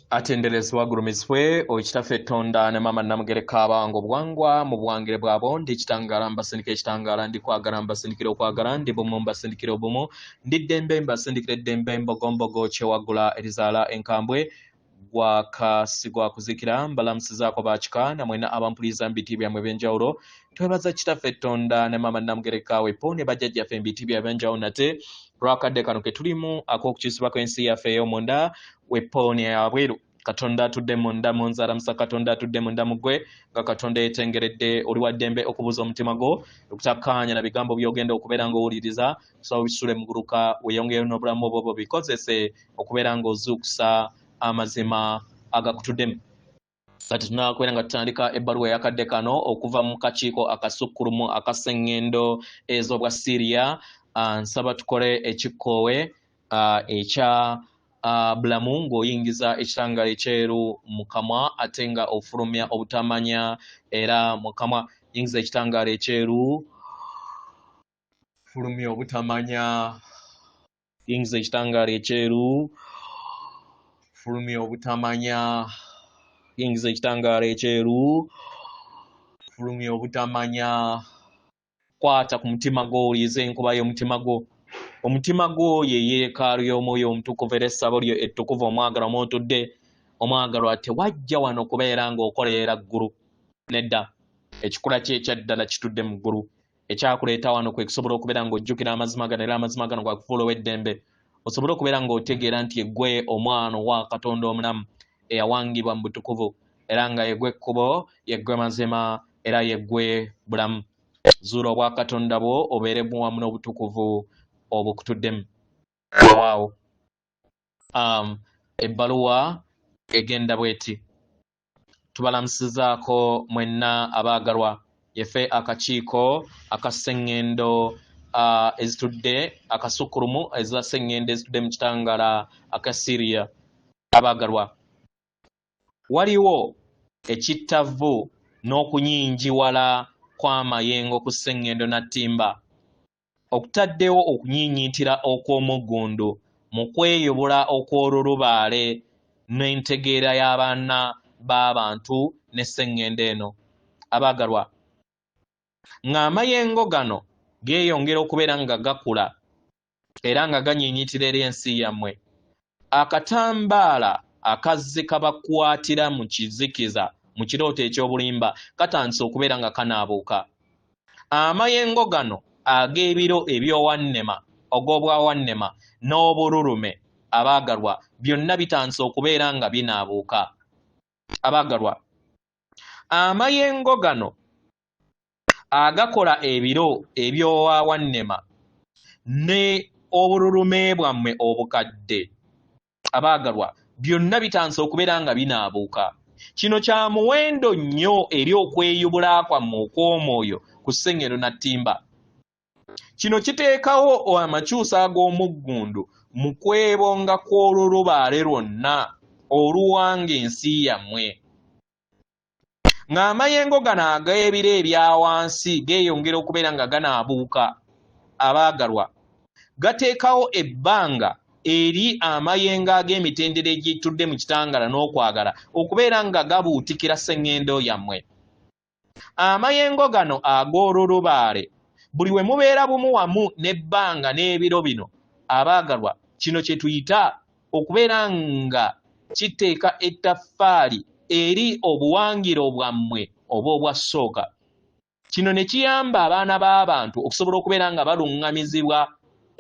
atenderezebwa gulumizibwe okitaffe Tonda ne mama Namugereka abango bwangwa mu bwangire bwabo ndi kitangala mbasindikira ekitangala ndi kwagala mbasindikira okwagala ndi bumu mbasindikira obumu ndi ddembe mbasindikira eddembe mbogombogo kyewagula erizaala enkambwe gwakasigwa kuzikira mbalamusizaako bakika namwena abampuliza mbiti byamwe ebyenjawulo twebaza kitaffe Tonda ne mama Namugereka wepo ne bajjajjaffe mbiti byabyenjawulo nate lwakadde kano ke tulimu ak'okukyusibwako ensi yaffe ey'omunda wepo yabweru Katonda atudde munda mu nzala musa Katonda atudde munda mugwe nga Katonda yetengeredde oli wa ddembe okubuza omutima gwo okutakkaanya na bigambo by'ogenda okubeera ng'owuliriza kusaba bisule muguluka weyongere n'obulamu obwo bikozese okubeera ng'ozuukusa amazima agakutuddemu. Kati tunakubeera nga tutandika ebbaluwa eyakadde kano okuva mu kakiiko akasukkulumu akaseŋŋendo ez'obwa Syria. Nsaba tukole ekikoowe ekya bulamu ng'oyingiza ekitangala ekyeru mu kamwa ate nga ofulumya obutamanya era mu kamwa. Yingiza ekitangala ekyeru, fulumya obutamanya. Yingiza ekitangala ekyeru, fulumya obutamanya. Yingiza ekitangala ekyeru, fulumya obutamanya. Kwata ku mutima gwo owulirize enkuba y'omutima gwo. Omutima gwo ye yeekaalu y'omwoyo omutukuvu era essabo lyo ettukuvu omwagalwa mw'otudde. Omwagalwa tewajja wano kubeera ng'okolerera ggulu. Nedda, ekikula kye ekyaddala kitudde mu ggulu. Ekyakuleeta wano kwe kusobola okubeera ng'ojjukira amazima gano era amazima gano gakufuula ow'eddembe. Osobole okubeera ng'otegeera nti yeggwe omwana owa Katonda omulamu eyawangibwa mu butukuvu era nga yeggwe ekkubo, yeggwe mazima era yeggwe bulamu. Zuula obwa Katonda bwo obeeremu wamu n'obutukuvu obukutuddemu. Waawo. Ebbaluwa egenda bweti. Tubalamusizaako mwenna abaagalwa yeffe akakiiko akaseŋŋendo ezitudde akasukkulumu eza seŋŋendo ezitudde mu kitangala aka Syria. Abaagalwa, waliwo ekittavu n'okunyinjiwala kw'amayengo ku sseŋŋendo Nattimba okutaddewo okunyiinyiitira okw'omuggundu mu kweyobola okw'olulubaale n'entegeera y'abaana b'abantu n'esseŋŋendo eno. Abaagalwa, ng'amayengo gano geeyongera okubeera nga gakula era nga ganyiinyiitira eri ensi yammwe, akatambaala akazze kabakwatira mu kizikiza mu kirooto eky'obulimba katandise okubeera nga kanaabuuka. Amayengo gano ag'ebiro eby'owannema og'obwawannema n'obululume, abaagalwa, byonna bitandise okubeera nga binaabuuka. Abaagalwa, amayengo gano agakola ebiro eby'owawannema ne obululume bwammwe obukadde, abaagalwa, byonna bitandise okubeera nga binaabuuka. Kino kya muwendo nnyo eri okweyubula kwammwe okw'omwoyo ku sseŋŋendo Nattimba. Kino kiteekawo amakyusa ag'omuggundu mu kwebonga kw'olulubaale lwonna oluwanga ensi yammwe. Ng'amayengo gano ag'ebiro ebya wansi geeyongera okubeera nga ganaabuuka, abaagalwa, gateekawo ebbanga eri amayengo ag'emitendera egitudde mu kitangala n'okwagala okubeera nga gabuutikira sseŋŋendo yammwe. Amayengo gano ag'olulubaale buli we mubeera bumu wamu n'ebbanga n'ebiro bino, abaagalwa, kino kye tuyita okubeera nga kiteeka ettaffaali eri obuwangiro bwammwe oba obwasooka. Kino ne kiyamba abaana b'abantu okusobola okubeera nga baluŋŋamizibwa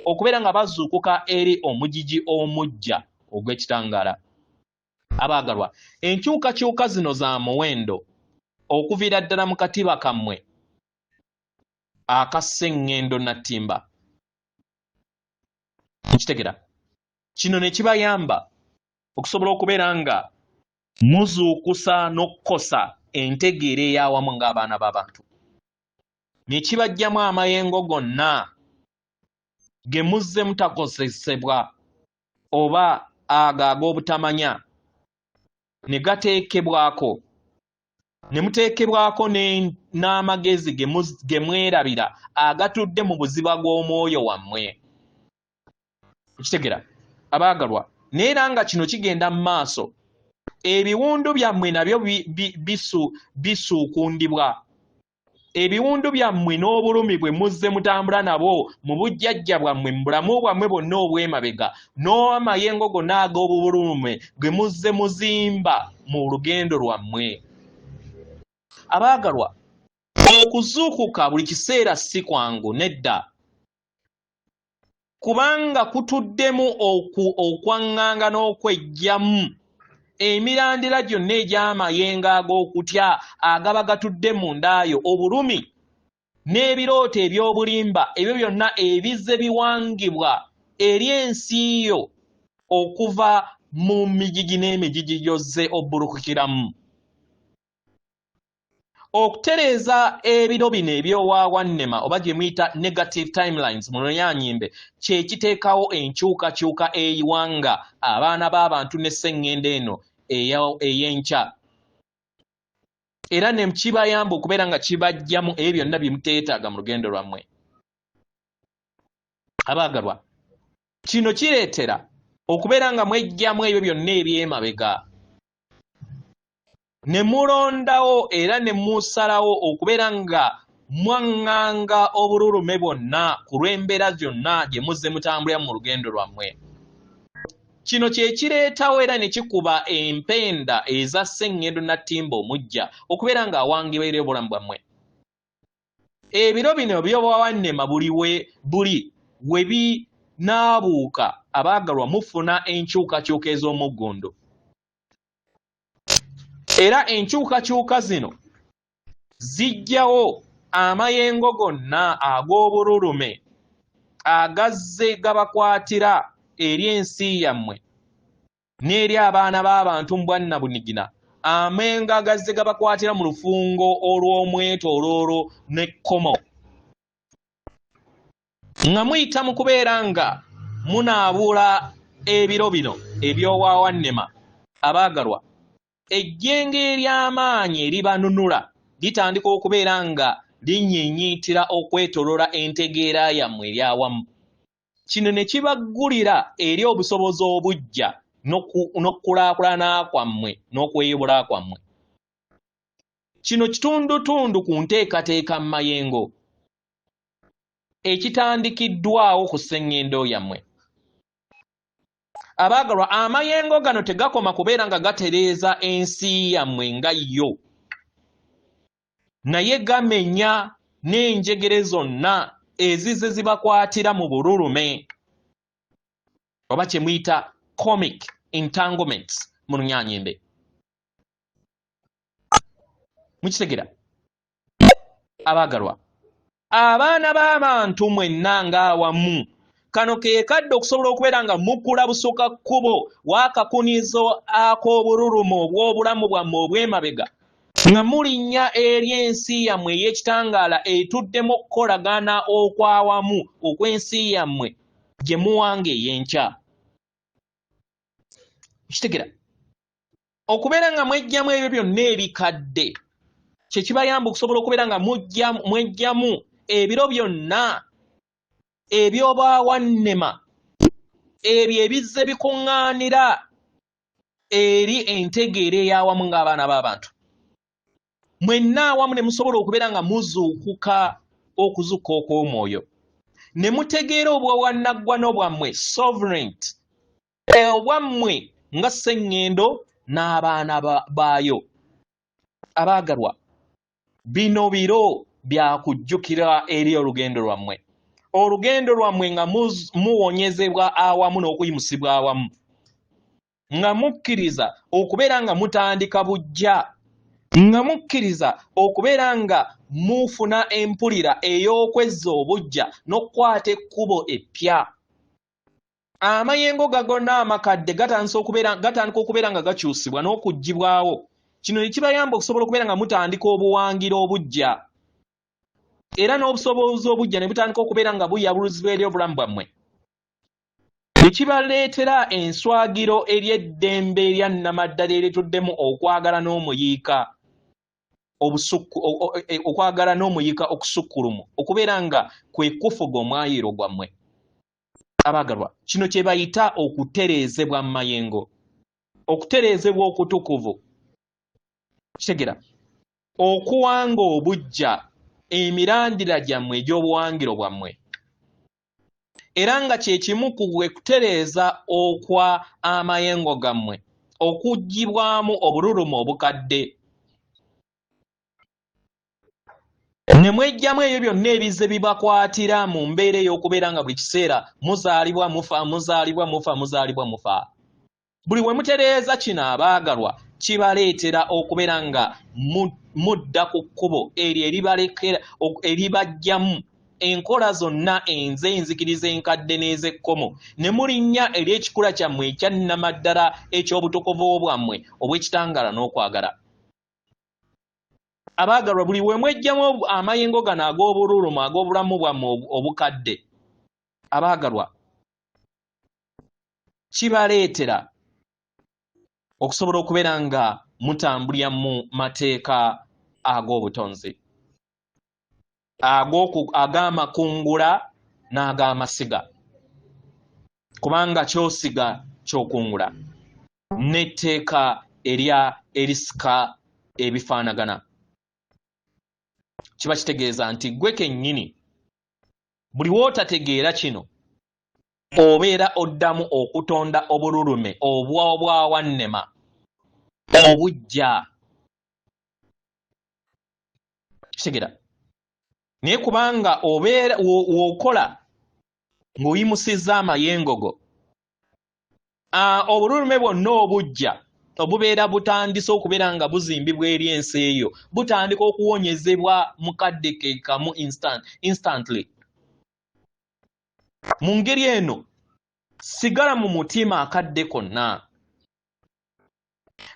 okubeera nga bazuukuka eri omugigi omuggya ogw'ekitangaala. Abaagalwa, enkyukakyuka zino za muwendo okuviira ddala mu katiba kammwe aka sseŋŋendo Nattimba. Nkitegera. Kino ne kibayamba okusobola okubeera nga muzuukusa n'okkosa entegeera ey'awamu ng'abaana b'abantu. Ne kibajjamu amayengo gonna ge muzze mutakozesebwa oba ago ag'obutamanya ne gateekebwako, ne muteekebwako n'amagezi ge mwerabira agatudde mu buziba bw'omwoyo wammwe. Kitegera abaagalwa, neera nga kino kigenda mu maaso ebiwundu byammwe nabyo bisuukundibwa. Ebiwundu byammwe n'obulumi bwe muzze mutambula nabo mu bujjajja bwammwe mu bulamu bwammwe bwonna obw'emabega n'amayengo gonna ag'obubulume ge muzze muzimba mu lugendo lwammwe. Abaagalwa, okuzuukuka buli kiseera si kwangu, nedda. Kubanga kutuddemu okwaŋŋanga n'okwejjamu emirandira gyonna egy'amayengo ag'okutya agaba gatudde mu ndaayo, obulumi n'ebirooto eby'obulimba, ebyo byonna ebizze biwangibwa eri ensi yo okuva mu mijiji n'emijiji gy'ozze obbulukukiramu. Okutereeza ebiro bino eby'owaawannema oba gye muyita negative timelines mu Lunyaanyimbe kye kiteekawo enkyukakyuka eyiwanga abaana b'abantu n'esseŋŋendo eno ey'enkya. Era ne kibayamba okubeera nga kibajjamu ebyo byonna bye muteetaaga mu lugendo lwammwe. Abaagalwa, kino kireetera okubeera nga mwejjamu ebyo byonna eby'emabega ne mulondawo era ne musalawo okubeera nga mwaŋŋanga obululume bwonna ku lw'embeera gyonna gye muzze mutambulira mu lugendo lwammwe. Kino kye kireetawo era ne kikuba empenda eza sseŋŋendo nattimba omujja okubeera ng'awangibwa eri obulamu bwammwe. Ebiro bino by'obwawannema buli we binaabuuka, abaagalwa, mufuna enkyukakyuka ez'omuggondo. Era enkyukakyuka zino zijjawo amayengo gonna ag'obululume agazze gabakwatira eri ensi yammwe n'eri abaana b'abantu mu bwannabunigina, amengo agazze gabakwatira mu lufungo olw'omwetooloolo n'ekkomo, nga muyita mu kubeera nga munaabuula ebiro bino eby'owaawannema. Abaagalwa, ejjenge ery'amaanyi eribanunula litandika okubeera nga linnyinnyiitira okwetoolola entegeera yammwe eryawamu. Kino ne kibaggulira eri obusobozi obujja n'okukulaakulana kwammwe n'okweyubula kwammwe. Kino kitundutundu ku nteekateeka mu mayengo ekitandikiddwawo ku sseŋŋendo yammwe. Abaagalwa, amayengo gano tegakoma kubeera nga gatereeza ensi yammwe nga yo, naye gamenya n'enjegere zonna ezizze zibakwatira mu bululume oba kye muyita comic entanglements mu Lunyaanyimbe. Mukitegera? Abaagalwa, abaana b'abantu mwenna ng'awamu, kano ke kadde okusobola okubeera nga mukula busuka kkubo w'akakunizo ak'obululume obw'obulamu bwammwe obw'emabega, nga mulinnya eri ensi yammwe ey'ekitangaala etuddemu okukolagana okwawamu okw'ensi yammwe gye muwanga ey'enkya. Kitegera? Okubeera nga mwejjamu ebyo byonna ebikadde kye kibayamba okusobola okubeera nga mwejjamu ebiro byonna eby'obwawannema ebyo ebizze bikuŋŋaanira eri entegeera ey'awamu ng'abaana b'abantu. Mwenna awamu ne musobola okubeera nga muzuukuka okuzuuka okw'omwoyo, ne mutegeera obwawannaggwano bwammwe sovereignty obwammwe nga sseŋŋendo n'abaana baayo. Abaagalwa, bino biro bya kujjukira eri olugendo lwammwe, olugendo lwammwe nga muwonyezebwa awamu n'okuyimusibwa awamu, nga mukkiriza okubeera nga mutandika buggya, nga mukkiriza okubeera nga mufuna empulira ey'okwezza obuggya n'okukwata ekkubo eppya. Amayengo gagonna amakadde gatandika okubeera nga gakyusibwa n'okuggyibwawo. Kino ne kibayamba okusobola okubeera nga mutandika obuwangiro obuggya, era n'obusobozi obujja ne butandika okubeera nga buyabuluzibwa eri obulamu bwammwe. Ne kibaleetera enswagiro ery'eddembe erya nnamaddala erituddemu okwagala n'omuyiika okwagala n'omuyiika okusukkulumu, okubeera nga kwe kufuga omwayiro gwammwe. Abaagalwa, kino kye bayita okutereezebwa mu mayengo. okutereezebwa okutukuvu kitegera okuwanga obujja emirandira gyammwe egy'obuwangiro bwammwe era nga kye kimu ku bwe kutereeza okwa amayengo gammwe okuggibwamu obululumu obukadde ne mwejjamu ebyo byonna ebize bibakwatira mu mbeera ey'okubeera nga buli kiseera muzaalibwa mufa muzaalibwa mufa muzaalibwa mufa buli we mutereeza kino abaagalwa kibaleetera okubeera nga mudda ku kkubo eryo eribajjamu enkola zonna enzikiriza enkadde n'ez'ekkomo ne mulinnya eri ekikula kyammwe ekyannamaddala eky'obutukuvu bwammwe obw'ekitangaala n'okwagala abaagalwa buli we mwejjamu amayengo gano ag'obululumu ag'obulamu bwammwe obukadde abaagalwa kibaleetera okusobola okubeera nga mutambulira mu mateeka ag'obutonzi ag'amakungula n'ag'amasiga kubanga kyosiga kyokungula n'etteeka erisika ebifaanagana kiba kitegeeza nti gwe kennyini buli w'otategeera kino obeera oddamu okutonda obululume obwawannema obujja kitegera naye kubanga obeera w'okola ng'oyimusizza amayengo go obululume bwonna obujja obubeera butandise okubeera nga buzimbibwa eri ensi eyo butandika okuwonyezebwa mu kadde ke kamu instantly mu ngeri eno sigala mu mutima akadde konna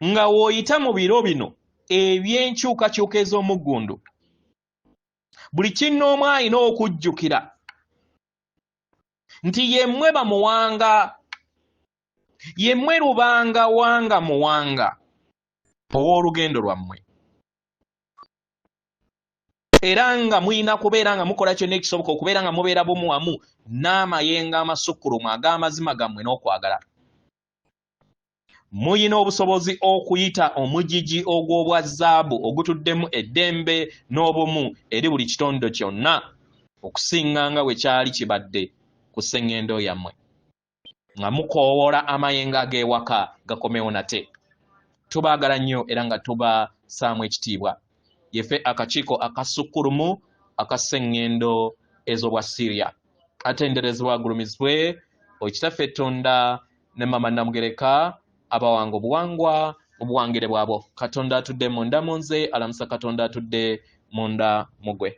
nga w'oyita mu biro bino eby'enkyukakyuka ez'omuggundu buli kinnoomu alina okujjukira nti yemmwe bamuwanga yemmwe lubanga wanga muwanga ow'olugendo lwammwe era nga muyina kubeera nga mukola kyonna ekisoboka okubeera nga mubeera bumu wamu n'amayengo amasukkulumu ag'amazima gammwe n'okwagala muyina obusobozi okuyita omugigi ogw'obwa zaabu ogutuddemu eddembe n'obumu eri buli kitondo kyonna okusinga nga bwe kyali kibadde ku sseŋŋendo yammwe nga mukoowoola amayengo ag'ewaka gakomewo nate tubaagala nnyo era nga tubasaamu ekitiibwa yefe akakiiko akasukkulumu aka sseŋŋendo ez'obwa Syria atenderezebwa agulumizibwe Okitaffe Tonda ne Mama Namugereka abawanga obuwangwa obuwangire bwabo Katonda atudde munda mu nze alamusa Katonda atudde munda mu gwe